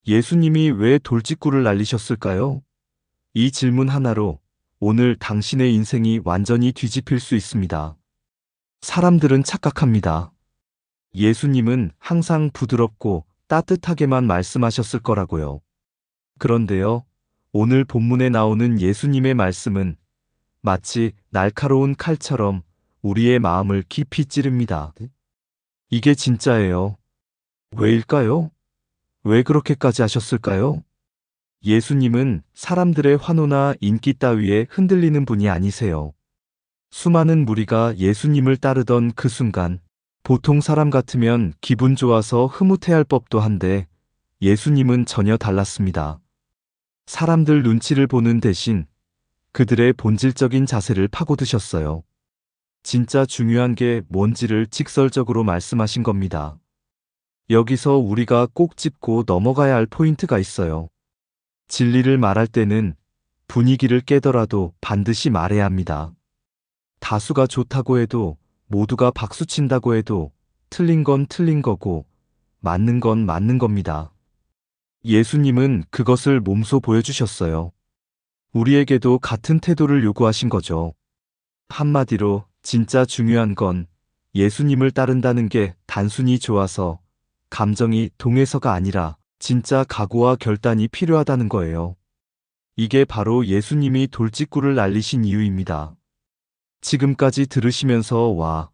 예수님이 왜 돌직구를 날리셨을까요? 이 질문 하나로 오늘 당신의 인생이 완전히 뒤집힐 수 있습니다. 사람들은 착각합니다. 예수님은 항상 부드럽고 따뜻하게만 말씀하셨을 거라고요. 그런데요, 오늘 본문에 나오는 예수님의 말씀은 마치 날카로운 칼처럼 우리의 마음을 깊이 찌릅니다. 이게 진짜예요. 왜일까요? 왜 그렇게까지 하셨을까요? 예수님은 사람들의 환호나 인기 따위에 흔들리는 분이 아니세요. 수많은 무리가 예수님을 따르던 그 순간, 보통 사람 같으면 기분 좋아서 흐뭇해할 법도 한데 예수님은 전혀 달랐습니다. 사람들 눈치를 보는 대신 그들의 본질적인 자세를 파고드셨어요. 진짜 중요한 게 뭔지를 직설적으로 말씀하신 겁니다. 여기서 우리가 꼭 짚고 넘어가야 할 포인트가 있어요. 진리를 말할 때는 분위기를 깨더라도 반드시 말해야 합니다. 다수가 좋다고 해도, 모두가 박수친다고 해도 틀린 건 틀린 거고 맞는 건 맞는 겁니다. 예수님은 그것을 몸소 보여주셨어요. 우리에게도 같은 태도를 요구하신 거죠. 한마디로 진짜 중요한 건 예수님을 따른다는 게 단순히 좋아서 감정이 동해서가 아니라 진짜 각오와 결단이 필요하다는 거예요. 이게 바로 예수님이 돌직구를 날리신 이유입니다. 지금까지 들으시면서 와,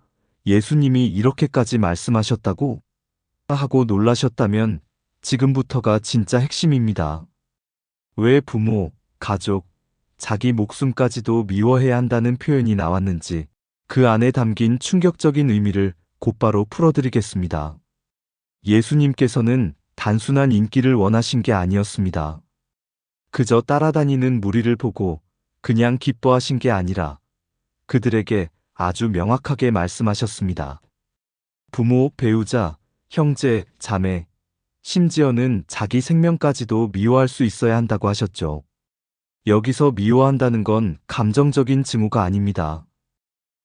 예수님이 이렇게까지 말씀하셨다고? 하고 놀라셨다면 지금부터가 진짜 핵심입니다. 왜 부모, 가족, 자기 목숨까지도 미워해야 한다는 표현이 나왔는지 그 안에 담긴 충격적인 의미를 곧바로 풀어드리겠습니다. 예수님께서는 단순한 인기를 원하신 게 아니었습니다. 그저 따라다니는 무리를 보고 그냥 기뻐하신 게 아니라 그들에게 아주 명확하게 말씀하셨습니다. 부모, 배우자, 형제, 자매, 심지어는 자기 생명까지도 미워할 수 있어야 한다고 하셨죠. 여기서 미워한다는 건 감정적인 증오가 아닙니다.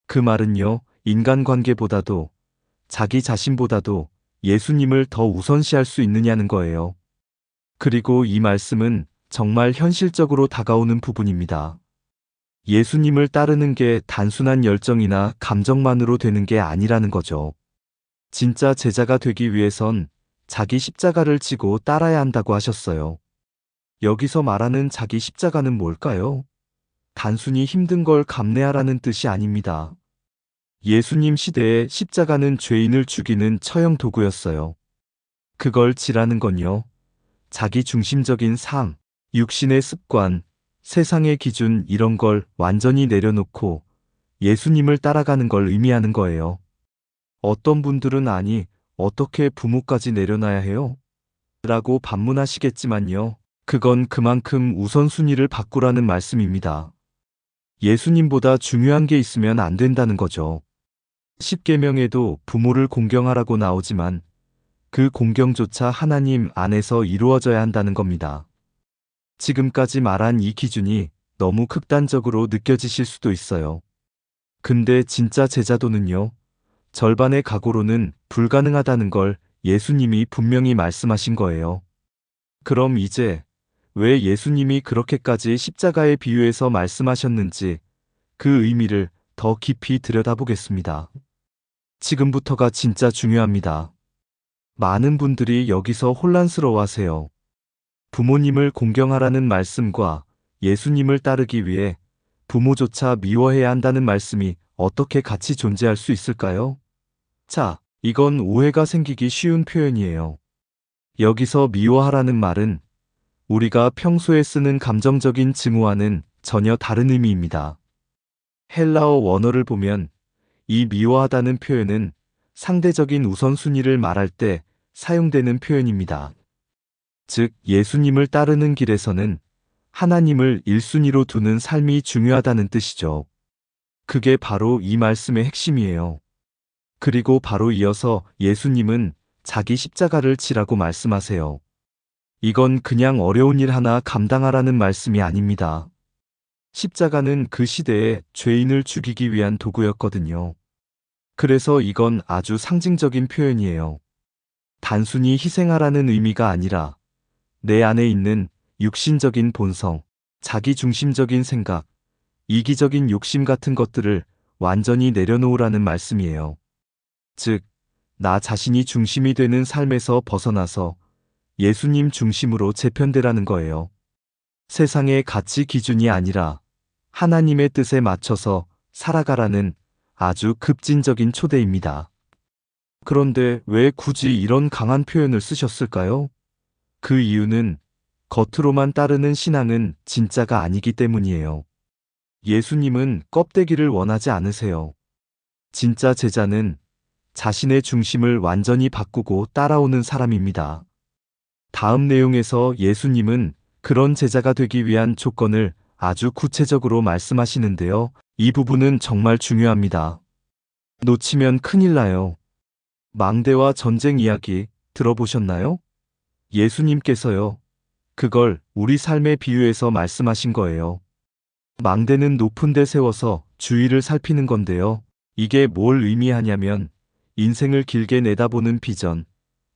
그 말은요, 인간관계보다도 자기 자신보다도 예수님을 더 우선시할 수 있느냐는 거예요. 그리고 이 말씀은 정말 현실적으로 다가오는 부분입니다. 예수님을 따르는 게 단순한 열정이나 감정만으로 되는 게 아니라는 거죠. 진짜 제자가 되기 위해선 자기 십자가를 지고 따라야 한다고 하셨어요. 여기서 말하는 자기 십자가는 뭘까요? 단순히 힘든 걸 감내하라는 뜻이 아닙니다. 예수님 시대에 십자가는 죄인을 죽이는 처형 도구였어요. 그걸 지라는 건요, 자기 중심적인 삶, 육신의 습관, 세상의 기준 이런 걸 완전히 내려놓고 예수님을 따라가는 걸 의미하는 거예요. 어떤 분들은 아니, 어떻게 부모까지 내려놔야 해요? 라고 반문하시겠지만요. 그건 그만큼 우선순위를 바꾸라는 말씀입니다. 예수님보다 중요한 게 있으면 안 된다는 거죠. 십계명에도 부모를 공경하라고 나오지만 그 공경조차 하나님 안에서 이루어져야 한다는 겁니다. 지금까지 말한 이 기준이 너무 극단적으로 느껴지실 수도 있어요. 근데 진짜 제자도는요, 절반의 각오로는 불가능하다는 걸 예수님이 분명히 말씀하신 거예요. 그럼 이제 왜 예수님이 그렇게까지 십자가에 비유해서 말씀하셨는지 그 의미를 더 깊이 들여다보겠습니다. 지금부터가 진짜 중요합니다. 많은 분들이 여기서 혼란스러워하세요. 부모님을 공경하라는 말씀과 예수님을 따르기 위해 부모조차 미워해야 한다는 말씀이 어떻게 같이 존재할 수 있을까요? 자, 이건 오해가 생기기 쉬운 표현이에요. 여기서 미워하라는 말은 우리가 평소에 쓰는 감정적인 증오와는 전혀 다른 의미입니다. 헬라어 원어를 보면 이 미워하다는 표현은 상대적인 우선순위를 말할 때 사용되는 표현입니다. 즉, 예수님을 따르는 길에서는 하나님을 1순위로 두는 삶이 중요하다는 뜻이죠. 그게 바로 이 말씀의 핵심이에요. 그리고 바로 이어서 예수님은 자기 십자가를 지라고 말씀하세요. 이건 그냥 어려운 일 하나 감당하라는 말씀이 아닙니다. 십자가는 그 시대에 죄인을 죽이기 위한 도구였거든요. 그래서 이건 아주 상징적인 표현이에요. 단순히 희생하라는 의미가 아니라 내 안에 있는 육신적인 본성, 자기중심적인 생각, 이기적인 욕심 같은 것들을 완전히 내려놓으라는 말씀이에요. 즉, 나 자신이 중심이 되는 삶에서 벗어나서 예수님 중심으로 재편되라는 거예요. 세상의 가치 기준이 아니라 하나님의 뜻에 맞춰서 살아가라는 아주 급진적인 초대입니다. 그런데 왜 굳이 이런 강한 표현을 쓰셨을까요? 그 이유는 겉으로만 따르는 신앙은 진짜가 아니기 때문이에요. 예수님은 껍데기를 원하지 않으세요. 진짜 제자는 자신의 중심을 완전히 바꾸고 따라오는 사람입니다. 다음 내용에서 예수님은 그런 제자가 되기 위한 조건을 아주 구체적으로 말씀하시는데요. 이 부분은 정말 중요합니다. 놓치면 큰일 나요. 망대와 전쟁 이야기 들어보셨나요? 예수님께서요. 그걸 우리 삶에 비유해서 말씀하신 거예요. 망대는 높은 데 세워서 주위를 살피는 건데요. 이게 뭘 의미하냐면 인생을 길게 내다보는 비전,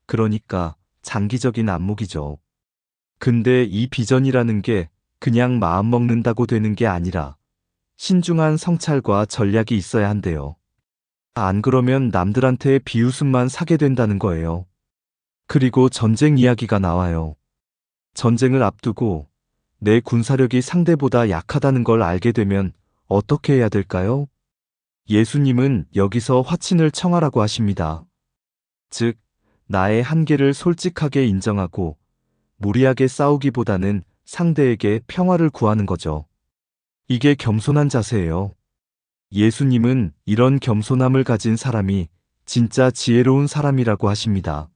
그러니까 장기적인 안목이죠. 근데 이 비전이라는 게 그냥 마음 먹는다고 되는 게 아니라 신중한 성찰과 전략이 있어야 한대요. 안 그러면 남들한테 비웃음만 사게 된다는 거예요. 그리고 전쟁 이야기가 나와요. 전쟁을 앞두고 내 군사력이 상대보다 약하다는 걸 알게 되면 어떻게 해야 될까요? 예수님은 여기서 화친을 청하라고 하십니다. 즉, 나의 한계를 솔직하게 인정하고 무리하게 싸우기보다는 상대에게 평화를 구하는 거죠. 이게 겸손한 자세예요. 예수님은 이런 겸손함을 가진 사람이 진짜 지혜로운 사람이라고 하십니다.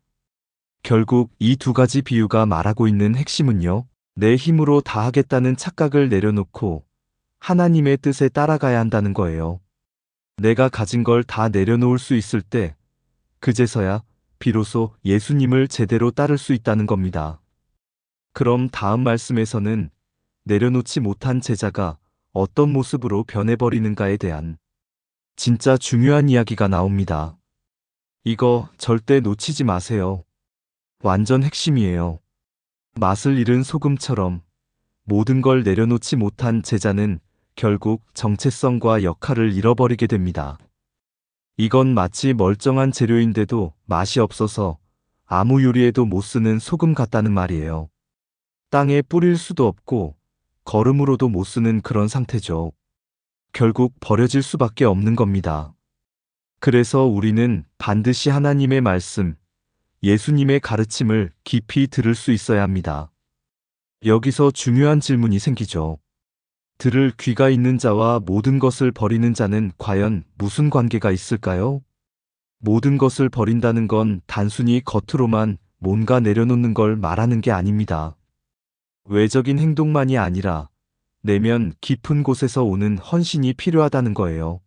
결국 이 두 가지 비유가 말하고 있는 핵심은요. 내 힘으로 다 하겠다는 착각을 내려놓고 하나님의 뜻에 따라가야 한다는 거예요. 내가 가진 걸 다 내려놓을 수 있을 때 그제서야 비로소 예수님을 제대로 따를 수 있다는 겁니다. 그럼 다음 말씀에서는 내려놓지 못한 제자가 어떤 모습으로 변해버리는가에 대한 진짜 중요한 이야기가 나옵니다. 이거 절대 놓치지 마세요. 완전 핵심이에요. 맛을 잃은 소금처럼 모든 걸 내려놓지 못한 제자는 결국 정체성과 역할을 잃어버리게 됩니다. 이건 마치 멀쩡한 재료인데도 맛이 없어서 아무 요리에도 못 쓰는 소금 같다는 말이에요. 땅에 뿌릴 수도 없고 거름으로도 못 쓰는 그런 상태죠. 결국 버려질 수밖에 없는 겁니다. 그래서 우리는 반드시 하나님의 말씀, 예수님의 가르침을 깊이 들을 수 있어야 합니다. 여기서 중요한 질문이 생기죠. 들을 귀가 있는 자와 모든 것을 버리는 자는 과연 무슨 관계가 있을까요? 모든 것을 버린다는 건 단순히 겉으로만 뭔가 내려놓는 걸 말하는 게 아닙니다. 외적인 행동만이 아니라 내면 깊은 곳에서 오는 헌신이 필요하다는 거예요.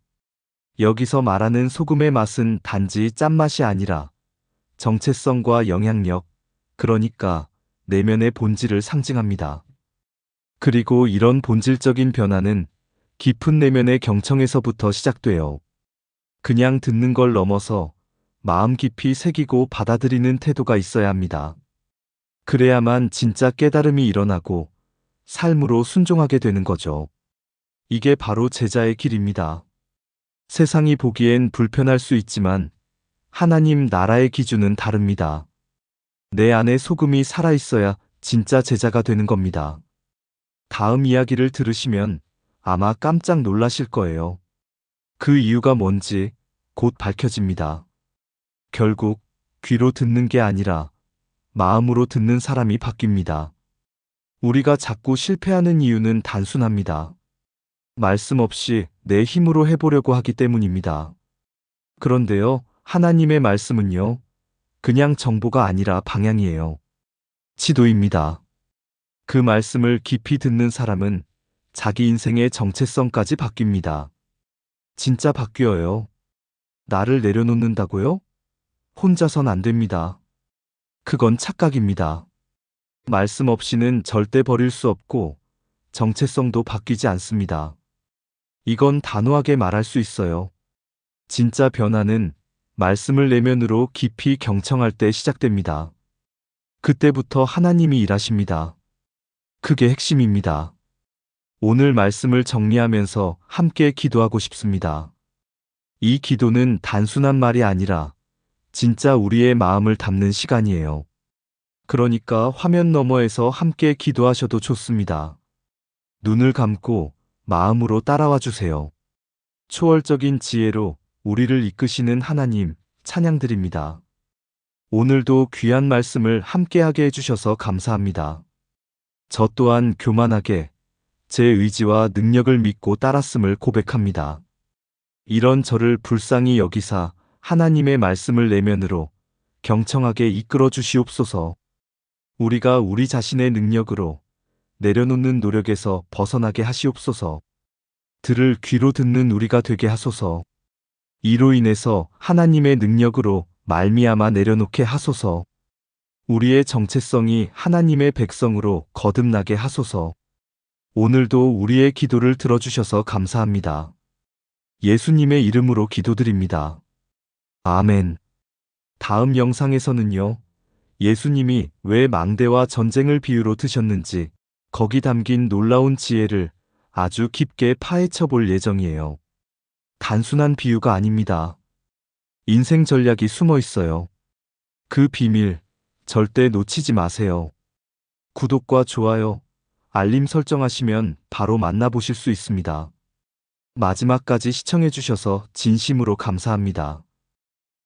여기서 말하는 소금의 맛은 단지 짠맛이 아니라 정체성과 영향력, 그러니까 내면의 본질을 상징합니다. 그리고 이런 본질적인 변화는 깊은 내면의 경청에서부터 시작돼요. 그냥 듣는 걸 넘어서 마음 깊이 새기고 받아들이는 태도가 있어야 합니다. 그래야만 진짜 깨달음이 일어나고 삶으로 순종하게 되는 거죠. 이게 바로 제자의 길입니다. 세상이 보기엔 불편할 수 있지만 하나님 나라의 기준은 다릅니다. 내 안에 소금이 살아있어야 진짜 제자가 되는 겁니다. 다음 이야기를 들으시면 아마 깜짝 놀라실 거예요. 그 이유가 뭔지 곧 밝혀집니다. 결국 귀로 듣는 게 아니라 마음으로 듣는 사람이 바뀝니다. 우리가 자꾸 실패하는 이유는 단순합니다. 말씀 없이 내 힘으로 해보려고 하기 때문입니다. 그런데요, 하나님의 말씀은요, 그냥 정보가 아니라 방향이에요. 지도입니다. 그 말씀을 깊이 듣는 사람은 자기 인생의 정체성까지 바뀝니다. 진짜 바뀌어요. 나를 내려놓는다고요? 혼자선 안 됩니다. 그건 착각입니다. 말씀 없이는 절대 버릴 수 없고 정체성도 바뀌지 않습니다. 이건 단호하게 말할 수 있어요. 진짜 변화는 말씀을 내면으로 깊이 경청할 때 시작됩니다. 그때부터 하나님이 일하십니다. 그게 핵심입니다. 오늘 말씀을 정리하면서 함께 기도하고 싶습니다. 이 기도는 단순한 말이 아니라 진짜 우리의 마음을 담는 시간이에요. 그러니까 화면 너머에서 함께 기도하셔도 좋습니다. 눈을 감고 마음으로 따라와 주세요. 초월적인 지혜로 우리를 이끄시는 하나님, 찬양드립니다. 오늘도 귀한 말씀을 함께하게 해주셔서 감사합니다. 저 또한 교만하게 제 의지와 능력을 믿고 따랐음을 고백합니다. 이런 저를 불쌍히 여기사 하나님의 말씀을 내면으로 경청하게 이끌어 주시옵소서. 우리가 우리 자신의 능력으로 내려놓는 노력에서 벗어나게 하시옵소서. 들을 귀로 듣는 우리가 되게 하소서. 이로 인해서 하나님의 능력으로 말미암아 내려놓게 하소서. 우리의 정체성이 하나님의 백성으로 거듭나게 하소서. 오늘도 우리의 기도를 들어주셔서 감사합니다. 예수님의 이름으로 기도드립니다. 아멘. 다음 영상에서는요, 예수님이 왜 망대와 전쟁을 비유로 드셨는지 거기 담긴 놀라운 지혜를 아주 깊게 파헤쳐 볼 예정이에요. 단순한 비유가 아닙니다. 인생 전략이 숨어 있어요. 그 비밀 절대 놓치지 마세요. 구독과 좋아요, 알림 설정하시면 바로 만나보실 수 있습니다. 마지막까지 시청해주셔서 진심으로 감사합니다.